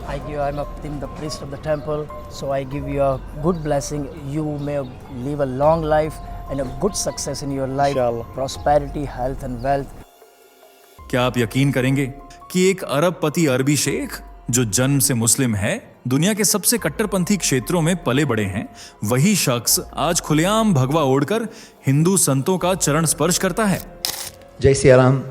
I'm the priest of the temple, so I give you a good blessing. You may live a long life and a good success in your life, Inshallah. prosperity, health and wealth. क्या आप यकीन करेंगे कि एक अरबपति अरबी शेख जो जन्म से मुस्लिम है, दुनिया के सबसे कट्टरपंथी क्षेत्रों में पले बड़े हैं, वही शख्स आज खुलेआम भगवा ओढ़कर हिंदू संतों का चरण स्पर्श करता है। जय सिया राम।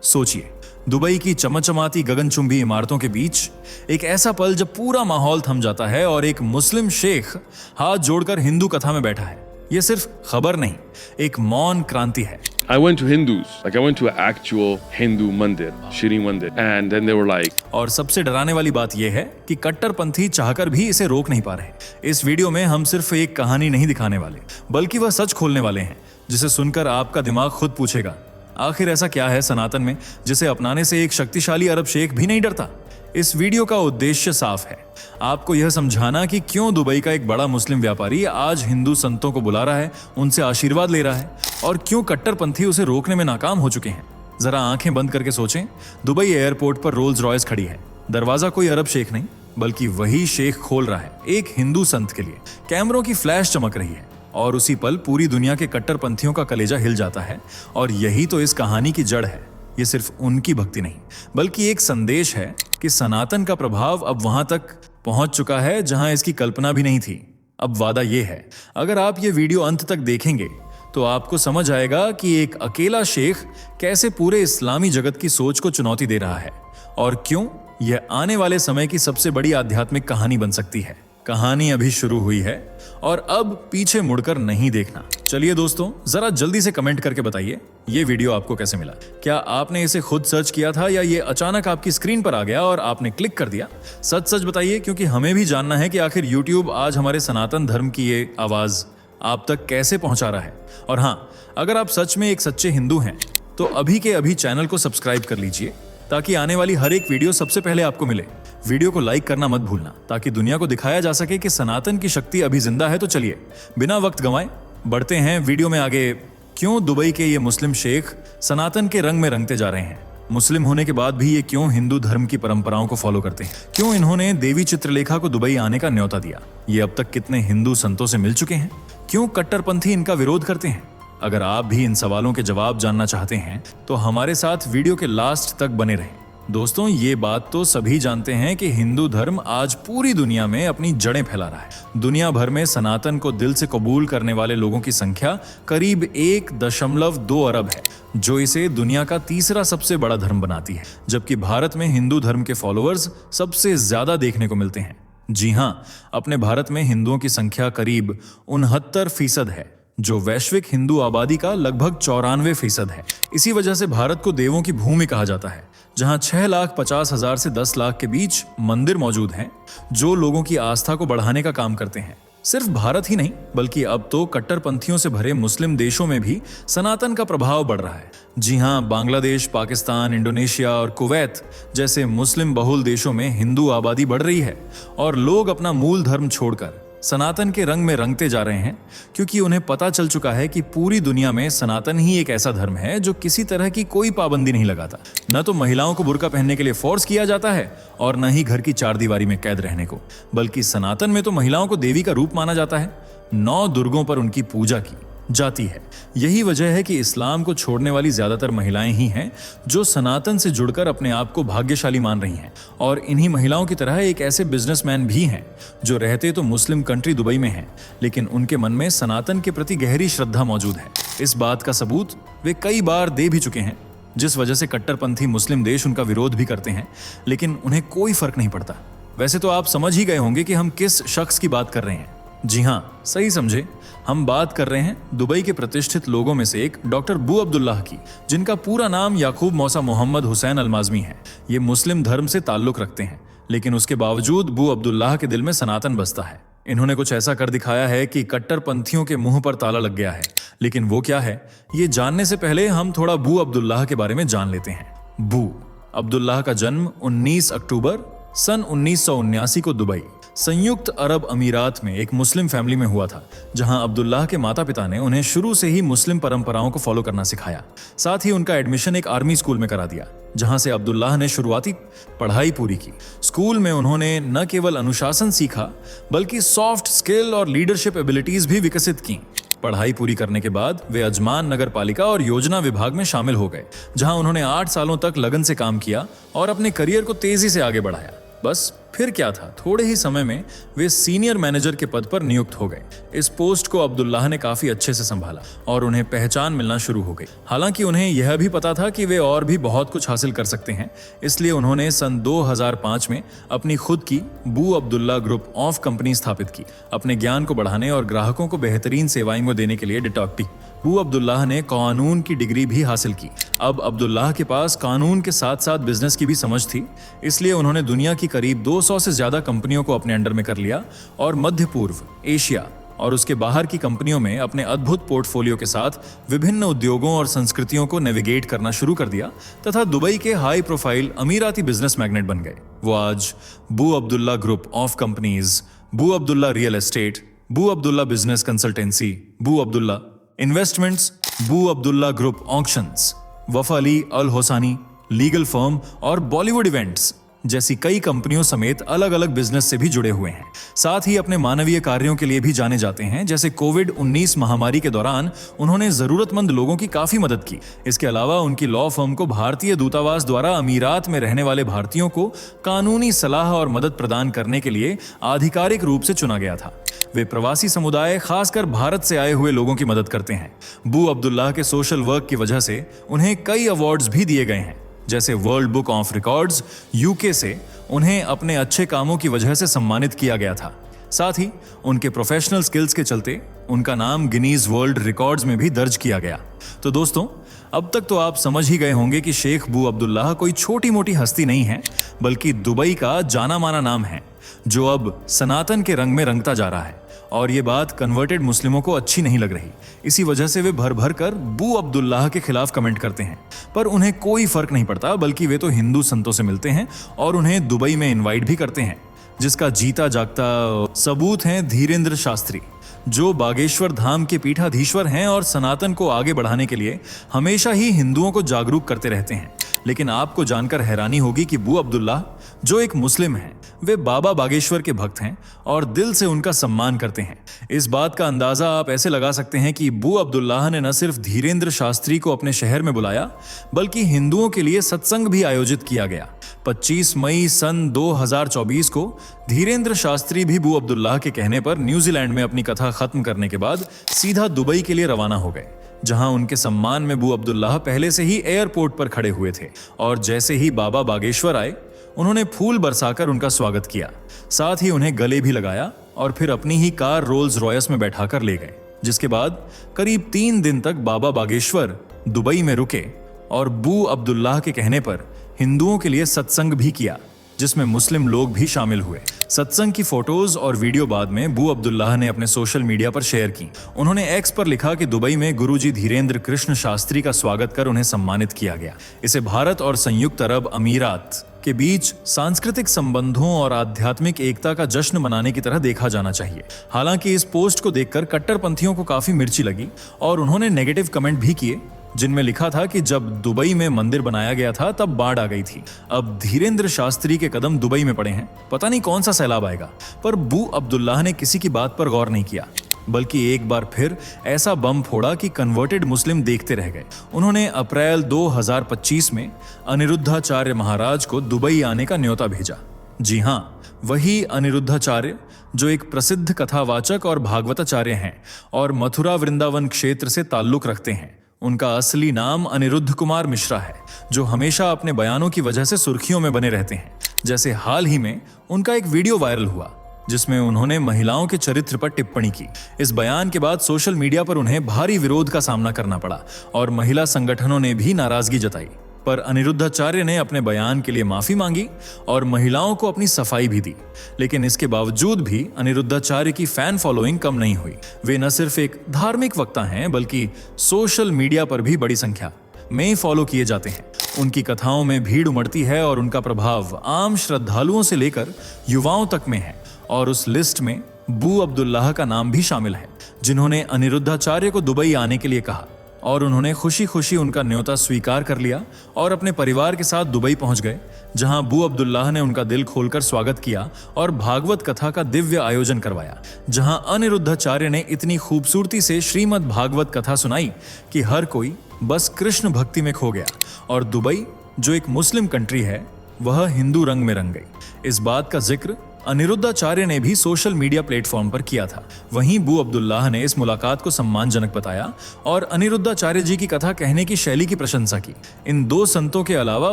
सोचिए, दुबई की चमचमाती गगनचुंबी इमारतों के बीच एक ऐसा पल जब पूरा माहौल थम जाता है और एक मुस्लिम शेख हाथ जोड़कर हिंदू कथा में बैठा है। यह सिर्फ खबर नहीं, एक मौन क्रांति है। I went to Hindus, like I went to an actual Hindu mandir, Shri Mandir, and then they were like, और सबसे डराने वाली बात यह है कि कट्टरपंथी चाहकर भी इसे रोक नहीं पा रहे। इस वीडियो में हम सिर्फ एक कहानी नहीं दिखाने वाले, बल्कि वह सच खोलने वाले हैं जिसे सुनकर आपका दिमाग खुद पूछेगा, आखिर ऐसा क्या है सनातन में जिसे अपनाने से एक शक्तिशाली अरब शेख भी नहीं डरता। इस वीडियो का उद्देश्य साफ है, आपको यह समझाना कि क्यों दुबई का एक बड़ा मुस्लिम व्यापारी आज हिंदू संतों को बुला रहा है, उनसे आशीर्वाद ले रहा है, और क्यों कट्टरपंथी उसे रोकने में नाकाम हो चुके हैं। जरा आंखें बंद करके सोचें, दुबई एयरपोर्ट पर रोल्स रॉयस खड़ी है। दरवाजा कोई अरब शेख नहीं, बल्कि वही शेख खोल रहा है एक हिंदू संत के लिए। कैमरों की फ्लैश चमक रही है और उसी पल पूरी दुनिया के कट्टरपंथियों का कलेजा हिल जाता है। और यही तो इस कहानी की जड़ है। ये सिर्फ उनकी भक्ति नहीं, बल्कि एक संदेश है कि सनातन का प्रभाव अब वहां तक पहुंच चुका है जहां इसकी कल्पना भी नहीं थी। अब वादा यह है, अगर आप ये वीडियो अंत तक देखेंगे तो आपको समझ आएगा कि एक अकेला शेख कैसे पूरे इस्लामी जगत की सोच को चुनौती दे रहा है और क्यों यह आने वाले समय की सबसे बड़ी आध्यात्मिक कहानी बन सकती है। कहानी अभी शुरू हुई है और अब पीछे मुड़कर नहीं देखना। चलिए दोस्तों, जरा जल्दी से कमेंट करके बताइए ये वीडियो आपको कैसे मिला। क्या आपने इसे खुद सर्च किया था या ये अचानक आपकी स्क्रीन पर आ गया और आपने क्लिक कर दिया? सच सच बताइए, क्योंकि हमें भी जानना है कि आखिर YouTube आज हमारे सनातन धर्म की ये आवाज आप तक कैसे पहुंचा रहा है। और हाँ, अगर आप सच में एक सच्चे हिंदू हैं तो अभी के अभी चैनल को सब्सक्राइब कर लीजिए ताकि आने वाली हर एक वीडियो सबसे पहले आपको मिले। वीडियो को लाइक करना मत भूलना ताकि दुनिया को दिखाया जा सके कि सनातन की शक्ति अभी जिंदा है। तो चलिए बिना वक्त गंवाए बढ़ते हैं वीडियो में आगे। क्यों दुबई के ये मुस्लिम शेख सनातन के रंग में रंगते जा रहे हैं? मुस्लिम होने के बाद भी ये क्यों हिंदू धर्म की परंपराओं को फॉलो करते हैं? क्यों इन्होंने देवी चित्रलेखा को दुबई आने का न्योता दिया? ये अब तक कितने हिंदू संतों से मिल चुके हैं? क्यों कट्टरपंथी इनका विरोध करते हैं? अगर आप भी इन सवालों के जवाब जानना चाहते हैं तो हमारे साथ वीडियो के लास्ट तक बने रहें। दोस्तों, ये बात तो सभी जानते हैं कि हिंदू धर्म आज पूरी दुनिया में अपनी जड़ें फैला रहा है। दुनिया भर में सनातन को दिल से कबूल करने वाले लोगों की संख्या करीब 1.2 अरब है, जो इसे दुनिया का तीसरा सबसे बड़ा धर्म बनाती है। जबकि भारत में हिंदू धर्म के फॉलोअर्स सबसे ज्यादा देखने को मिलते हैं। जी हाँ, अपने भारत में हिंदुओं की संख्या करीब 69% है, जो वैश्विक हिंदू आबादी का लगभग 94% है। इसी वजह से भारत को देवों की भूमि कहा जाता है, जहां 6,50,000 से 10 लाख के बीच मंदिर मौजूद हैं, जो लोगों की आस्था को बढ़ाने का काम करते हैं। सिर्फ भारत ही नहीं, बल्कि अब तो कट्टरपंथियों से भरे मुस्लिम देशों में भी सनातन का प्रभाव बढ़ रहा है। जी हाँ, बांग्लादेश, पाकिस्तान, इंडोनेशिया और कुवैत जैसे मुस्लिम बहुल देशों में हिंदू आबादी बढ़ रही है और लोग अपना मूल धर्म छोड़कर सनातन के रंग में रंगते जा रहे हैं, क्योंकि उन्हें पता चल चुका है कि पूरी दुनिया में सनातन ही एक ऐसा धर्म है जो किसी तरह की कोई पाबंदी नहीं लगाता। न तो महिलाओं को बुर्का पहनने के लिए फोर्स किया जाता है और न ही घर की चारदीवारी में कैद रहने को, बल्कि सनातन में तो महिलाओं को देवी का रूप माना जाता है। 9 दुर्गों पर उनकी पूजा की जाती है। यही वजह है कि इस्लाम को छोड़ने वाली ज्यादातर महिलाएं ही हैं जो सनातन से जुड़कर अपने आप को भाग्यशाली मान रही हैं। और इन्हीं महिलाओं की तरह एक ऐसे बिजनेसमैन भी हैं जो रहते तो मुस्लिम कंट्री दुबई में हैं, लेकिन उनके मन में सनातन के प्रति गहरी श्रद्धा मौजूद है। इस बात का सबूत वे कई बार दे भी चुके हैं, जिस वजह से कट्टरपंथी मुस्लिम देश उनका विरोध भी करते हैं, लेकिन उन्हें कोई फर्क नहीं पड़ता। वैसे तो आप समझ ही गए होंगे कि हम किस शख्स की बात कर रहे हैं। जी हाँ, सही समझे, हम बात कर रहे हैं दुबई के प्रतिष्ठित लोगों में से एक डॉक्टर बू अब्दुल्लाह की, जिनका पूरा नाम याकूब मौसा मोहम्मद हुसैन अलमाज़मी है। ये मुस्लिम धर्म से ताल्लुक रखते हैं, लेकिन उसके बावजूद बू अब्दुल्लाह के दिल में सनातन बसता है। इन्होंने कुछ ऐसा कर दिखाया है कि कट्टरपंथियों के मुंह पर ताला लग गया है। लेकिन वो क्या है, ये जानने से पहले हम थोड़ा बू अब्दुल्लाह के बारे में जान लेते हैं। बू अब्दुल्लाह का जन्म 19 अक्टूबर सन 1979 को दुबई संयुक्त अरब अमीरात में एक मुस्लिम फैमिली में हुआ था, जहां अब्दुल्लाह के माता पिता ने उन्हें शुरू से ही मुस्लिम परंपराओं को फॉलो करना सिखाया। साथ ही उनका एडमिशन एक आर्मी स्कूल में करा दिया, जहां से अब्दुल्लाह ने शुरुआती पढ़ाई पूरी की। स्कूल में उन्होंने न केवल अनुशासन सीखा, बल्कि सॉफ्ट स्किल और लीडरशिप एबिलिटीज भी विकसित की। पढ़ाई पूरी करने के बाद वे अजमान नगर पालिका और योजना विभाग में शामिल हो गए, जहां उन्होंने 8 सालों तक लगन से काम किया और अपने करियर को तेजी से आगे बढ़ाया। बस फिर क्या था, थोड़े ही समय में वे सीनियर मैनेजर के पद पर नियुक्त हो गए। इस पोस्ट को अब्दुल्लाह ने काफी अच्छे से संभाला और उन्हें पहचान मिलना शुरू हो गई। हालांकि उन्हें यह भी पता था कि वे और भी बहुत कुछ हासिल कर सकते हैं, इसलिए उन्होंने सन 2005 में अपनी खुद की बू अब्दुल्ला ग्रुप ऑफ कंपनी स्थापित की। अपने ज्ञान को बढ़ाने और ग्राहकों को बेहतरीन सेवाएं देने के लिए डिटॉक्टी बू अब्दुल्लाह ने कानून की डिग्री भी हासिल की। अब अब्दुल्लाह के पास कानून के साथ साथ बिजनेस की भी समझ थी, इसलिए उन्होंने दुनिया की करीब 200 से ज्यादा कंपनियों को अपने अंडर में कर लिया और मध्य पूर्व, एशिया और उसके बाहर की कंपनियों में अपने अद्भुत पोर्टफोलियो के साथ विभिन्न उद्योगों और संस्कृतियों को नेविगेट करना शुरू कर दिया तथा दुबई के हाई प्रोफाइल अमीराती बिजनेस मैग्नेट बन गए। वो आज बू अब्दुल्ला ग्रुप ऑफ कंपनीज, बू अब्दुल्ला रियल एस्टेट, बू अब्दुल्ला बिजनेस कंसल्टेंसी, बू अब्दुल्ला इन्वेस्टमेंट्स, बू अब्दुल्ला ग्रुप ऑक्शंस, वफाली अल होसानी लीगल फर्म और बॉलीवुड इवेंट्स जैसी कई कंपनियों समेत अलग अलग बिजनेस से भी जुड़े हुए हैं। साथ ही अपने मानवीय कार्यों के लिए भी जाने जाते हैं, जैसे कोविड-19 महामारी के दौरान उन्होंने जरूरतमंद लोगों की काफी मदद की। इसके अलावा उनकी लॉ फर्म को भारतीय दूतावास द्वारा अमीरात में रहने वाले भारतीयों को कानूनी सलाह और मदद प्रदान करने के लिए आधिकारिक रूप से चुना गया था। वे प्रवासी समुदाय, खासकर भारत से आए हुए लोगों की मदद करते हैं। बू अब्दुल्लाह के सोशल वर्क की वजह से उन्हें कई अवार्ड्स भी दिए गए हैं, जैसे world book of records UK से उन्हें अपने अच्छे कामों की वजह से सम्मानित किया गया था। साथ ही उनके प्रोफेशनल स्किल्स के चलते उनका नाम गिनीज वर्ल्ड रिकॉर्ड्स में भी दर्ज किया गया। तो दोस्तों, अब तक तो आप समझ ही गए होंगे कि शेख बू अब्दुल्लाह कोई छोटी मोटी हस्ती नहीं है, बल्कि दुबई का जाना माना नाम है, जो अब सनातन के रंग में रंगता जा रहा है। और ये बात कन्वर्टेड मुस्लिमों को अच्छी नहीं लग रही। इसी वजह से वे भर भर कर बू अब्दुल्लाह के खिलाफ कमेंट करते हैं, पर उन्हें कोई फर्क नहीं पड़ता, बल्कि वे तो हिंदू संतों से मिलते हैं और उन्हें दुबई में इनवाइट भी करते हैं, जिसका जीता जागता सबूत हैं धीरेंद्र शास्त्री, जो बागेश्वर धाम के पीठाधीश्वर हैं और सनातन को आगे बढ़ाने के लिए हमेशा ही हिंदुओं को जागरूक करते रहते हैं। लेकिन आपको जानकर हैरानी होगी कि बू अब्दुल्लाह, जो एक मुस्लिम हैं, वे बाबा बागेश्वर के भक्त हैं और दिल से उनका सम्मान करते हैं। इस बात का अंदाजा आप ऐसे लगा सकते हैं कि बू अब्दुल्लाह ने न सिर्फ धीरेंद्र शास्त्री को अपने शहर में बुलाया, बल्कि हिंदुओं के लिए सत्संग भी आयोजित किया गया। 25 मई सन 2024 को धीरेंद्र शास्त्री भी बू अब्दुल्लाह के कहने पर न्यूजीलैंड में अपनी कथा खत्म करने के बाद सीधा दुबई के लिए रवाना हो गए, जहां उनके सम्मान में बू अब्दुल्लाह पहले से ही एयरपोर्ट पर खड़े हुए थे। और जैसे ही बाबा बागेश्वर आए, उन्होंने फूल बरसाकर उनका स्वागत किया, साथ ही उन्हें गले भी लगाया और फिर अपनी ही कार रोल्स रॉयस में बैठाकर ले गए। जिसके बाद करीब 3 दिन तक बाबा बागेश्वर दुबई में रुके और बू अब्दुल्लाह के कहने पर हिंदुओं के लिए सत्संग भी किया, जिसमें मुस्लिम लोग भी शामिल हुए। सत्संग की फोटोज और वीडियो बाद में बू अब्दुल्लाह ने अपने सोशल मीडिया पर शेयर की। उन्होंने एक्स पर लिखा कि दुबई में गुरुजी धीरेंद्र कृष्ण शास्त्री का स्वागत कर उन्हें सम्मानित किया गया। इसे भारत और संयुक्त अरब अमीरात के बीच सांस्कृतिक संबंधों और आध्यात्मिक एकता का जश्न मनाने की तरह देखा जाना चाहिए। हालांकि इस पोस्ट को देखकर कट्टरपंथियों को काफी मिर्ची लगी और उन्होंने नेगेटिव कमेंट भी किए, जिनमें लिखा था कि जब दुबई में मंदिर बनाया गया था तब बाढ़ आ गई थी, अब धीरेंद्र शास्त्री के कदम दुबई में पड़े हैं, पता नहीं कौन सा सैलाब आएगा। पर बू अब्दुल्लाह ने किसी की बात पर गौर नहीं किया, बल्कि एक बार फिर ऐसा बम फोड़ा कि कन्वर्टेड मुस्लिम देखते रह गए। उन्होंने अप्रैल 2025 में अनिरुद्धाचार्य महाराज को दुबई आने का न्योता भेजा। जी हाँ, वही अनिरुद्धाचार्य जो एक प्रसिद्ध कथावाचक और भागवताचार्य हैं और मथुरा वृंदावन क्षेत्र से ताल्लुक रखते हैं। उनका असली नाम अनिरुद्ध कुमार मिश्रा है, जो हमेशा अपने बयानों की वजह से सुर्खियों में बने रहते हैं। जैसे हाल ही में उनका एक वीडियो वायरल हुआ, जिसमें उन्होंने महिलाओं के चरित्र पर टिप्पणी की। इस बयान के बाद सोशल मीडिया पर उन्हें भारी विरोध का सामना करना पड़ा और महिला संगठनों ने भी नाराजगी जताई। पर अनिरुद्धाचार्य ने अपने बयान के लिए माफी मांगी और महिलाओं को अपनी सफाई भी दी। लेकिन इसके बावजूद भी अनिरुद्धाचार्य की फैन फॉलोइंग कम नहीं हुई। वे न सिर्फ एक धार्मिक वक्ता हैं, बल्कि सोशल मीडिया पर भी बड़ी संख्या में फॉलो किए जाते हैं। उनकी कथाओं में भीड़ उमड़ती है और उनका प्रभाव आम श्रद्धालुओं से लेकर युवाओं तक में है। और उस लिस्ट में बू अब्दुल्लाह का नाम भी शामिल है, जिन्होंने अनिरुद्धाचार्य को दुबई आने के लिए कहा और उन्होंने खुशी खुशी उनका न्योता स्वीकार कर लिया और अपने परिवार के साथ दुबई पहुंच गए, जहां बू अब्दुल्लाह ने उनका दिल खोलकर स्वागत किया और भागवत कथा का दिव्य आयोजन करवाया, जहां अनिरुद्धाचार्य ने इतनी खूबसूरती से श्रीमद् भागवत कथा सुनाई कि हर कोई बस कृष्ण भक्ति में खो गया और दुबई, जो एक मुस्लिम कंट्री है, वह हिंदू रंग में रंग गई। इस बात का जिक्र अनिरुद्धाचार्य ने भी सोशल मीडिया प्लेटफॉर्म पर किया था। वहीं बू अब्दुल्लाह ने इस मुलाकात को सम्मानजनक बताया और अनिरुद्धाचार्य जी की कथा कहने की शैली की प्रशंसा की। इन दो संतों के अलावा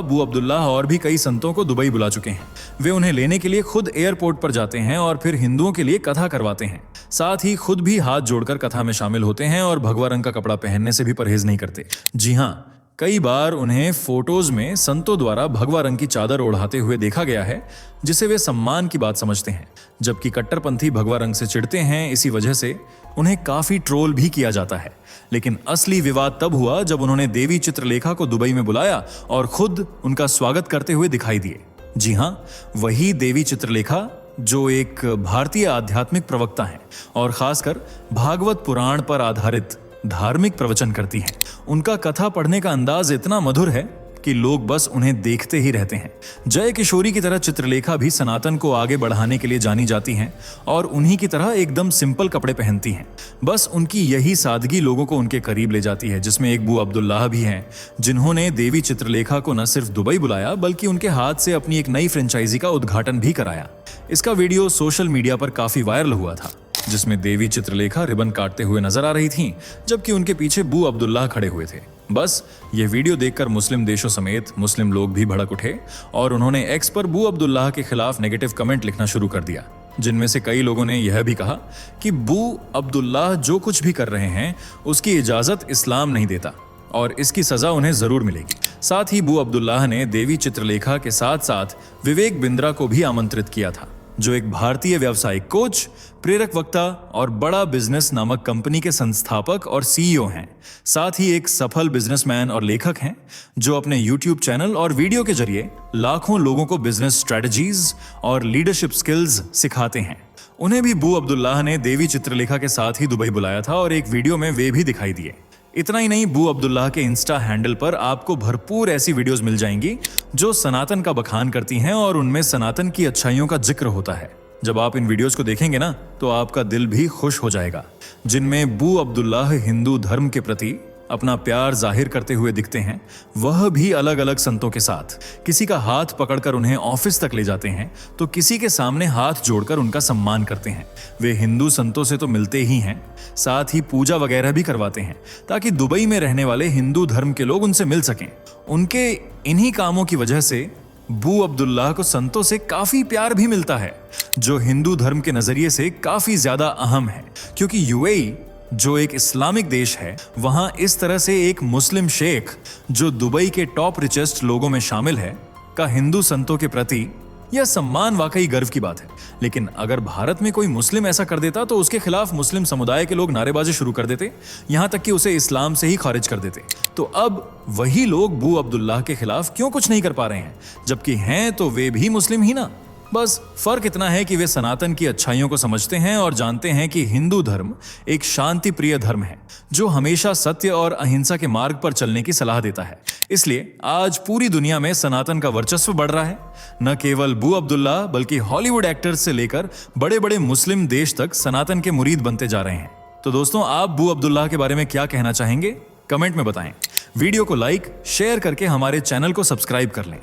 बू अब्दुल्लाह और भी कई संतों को दुबई बुला चुके हैं। वे उन्हें लेने के लिए खुद एयरपोर्ट पर जाते हैं और फिर हिंदुओं के लिए कथा करवाते हैं। साथ ही खुद भी हाथ जोड़कर कथा में शामिल होते हैं और भगवा रंग का कपड़ा पहनने से भी परहेज नहीं करते। जी हाँ, कई बार उन्हें फोटोज में संतों द्वारा भगवा रंग की चादर ओढ़ाते हुए देखा गया है, जिसे वे सम्मान की बात समझते हैं, जबकि कट्टरपंथी भगवा रंग से चिढ़ते हैं। इसी वजह से उन्हें काफी ट्रोल भी किया जाता है। लेकिन असली विवाद तब हुआ जब उन्होंने देवी चित्रलेखा को दुबई में बुलाया और खुद उनका स्वागत करते हुए दिखाई दिए। जी हाँ, वही देवी चित्रलेखा जो एक भारतीय आध्यात्मिक प्रवक्ता हैं और खासकर भागवत पुराण पर आधारित धार्मिक प्रवचन करती हैं। उनका कथा पढ़ने का अंदाज इतना मधुर है कि लोग बस उन्हें देखते ही रहते हैं। जय किशोरी की तरह चित्रलेखा भी सनातन को आगे बढ़ाने के लिए जानी जाती हैं और उन्हीं की तरह एकदम सिंपल कपड़े पहनती हैं। बस उनकी यही सादगी लोगों को उनके करीब ले जाती है, जिसमें एक बू अब्दुल्लाह भी हैं, जिन्होंने देवी चित्रलेखा को न सिर्फ दुबई बुलाया बल्कि उनके हाथ से अपनी एक नई फ्रेंचाइजी का उद्घाटन भी कराया। इसका वीडियो सोशल मीडिया पर काफी वायरल हुआ था, जिसमें देवी चित्रलेखा रिबन काटते हुए नजर आ रही थीं, जबकि उनके पीछे बू अब्दुल्लाह खड़े हुए थे। बस ये वीडियो देखकर मुस्लिम देशों समेत मुस्लिम लोग भी भड़क उठे और उन्होंने एक्स पर बू अब्दुल्लाह के खिलाफ नेगेटिव कमेंट लिखना शुरू कर दिया, जिनमें से कई लोगों ने यह भी कहा कि बू अब्दुल्लाह जो कुछ भी कर रहे हैं उसकी इजाजत इस्लाम नहीं देता और इसकी सजा उन्हें जरूर मिलेगी। साथ ही बू अब्दुल्लाह ने देवी चित्रलेखा के साथ साथ विवेक बिंद्रा को भी आमंत्रित किया था, जो एक भारतीय व्यावसायिक कोच, प्रेरक वक्ता और बड़ा बिजनेस नामक कंपनी के संस्थापक और सीईओ हैं। साथ ही एक सफल बिजनेसमैन और लेखक हैं, जो अपने यूट्यूब चैनल और वीडियो के जरिए लाखों लोगों को बिजनेस स्ट्रेटजीज और लीडरशिप स्किल्स सिखाते हैं। उन्हें भी बू अब्दुल्लाह ने देवी चित्रलेखा के साथ ही दुबई बुलाया था और एक वीडियो में वे भी दिखाई दिए। इतना ही नहीं, बू अब्दुल्लाह के इंस्टा हैंडल पर आपको भरपूर ऐसी वीडियोस मिल जाएंगी जो सनातन का बखान करती हैं और उनमें सनातन की अच्छाइयों का जिक्र होता है। जब आप इन वीडियोस को देखेंगे ना, तो आपका दिल भी खुश हो जाएगा, जिनमें बू अब्दुल्लाह हिंदू धर्म के प्रति अपना प्यार जाहिर करते हुए दिखते हैं, वह भी अलग अलग संतों के साथ। किसी का हाथ पकड़कर उन्हें ऑफिस तक ले जाते हैं, तो किसी के सामने हाथ जोड़कर उनका सम्मान करते हैं। वे हिंदू संतों से तो मिलते ही हैं, साथ ही पूजा वगैरह भी करवाते हैं, ताकि दुबई में रहने वाले हिंदू धर्म के लोग उनसे मिल सकें। उनके इन्हीं कामों की वजह से बू अब्दुल्लाह को संतों से काफी प्यार भी मिलता है, जो हिंदू धर्म के नजरिए से काफी ज्यादा अहम है, क्योंकि यूएई जो एक इस्लामिक देश है, वहां इस तरह से एक मुस्लिम शेख जो दुबई के टॉप रिचेस्ट लोगों में शामिल है, का हिंदू संतों के प्रति यह सम्मान वाकई गर्व की बात है। लेकिन अगर भारत में कोई मुस्लिम ऐसा कर देता तो उसके खिलाफ मुस्लिम समुदाय के लोग नारेबाजी शुरू कर देते, यहां तक कि उसे इस्लाम से ही खारिज कर देते। तो अब वही लोग बू अब्दुल्लाह के खिलाफ क्यों कुछ नहीं कर पा रहे हैं, जबकि हैं तो वे भी मुस्लिम ही ना। बस फर्क इतना है कि वे सनातन की अच्छाइयों को समझते हैं और जानते हैं कि हिंदू धर्म एक शांति प्रिय धर्म है, जो हमेशा सत्य और अहिंसा के मार्ग पर चलने की सलाह देता है। इसलिए आज पूरी दुनिया में सनातन का वर्चस्व बढ़ रहा है। न केवल बू अब्दुल्लाह बल्कि हॉलीवुड एक्टर्स से लेकर बड़े बड़े मुस्लिम देश तक सनातन के मुरीद बनते जा रहे हैं। तो दोस्तों, आप बू अब्दुल्लाह के बारे में क्या कहना चाहेंगे, कमेंट में बताएं। वीडियो को लाइक शेयर करके हमारे चैनल को सब्सक्राइब कर लें।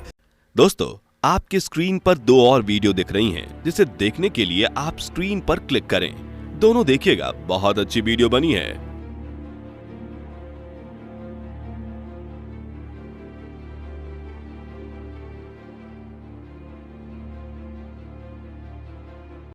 दोस्तों, आपके स्क्रीन पर 2 और वीडियो दिख रही हैं, जिसे देखने के लिए आप स्क्रीन पर क्लिक करें। दोनों देखिएगा, बहुत अच्छी वीडियो बनी है।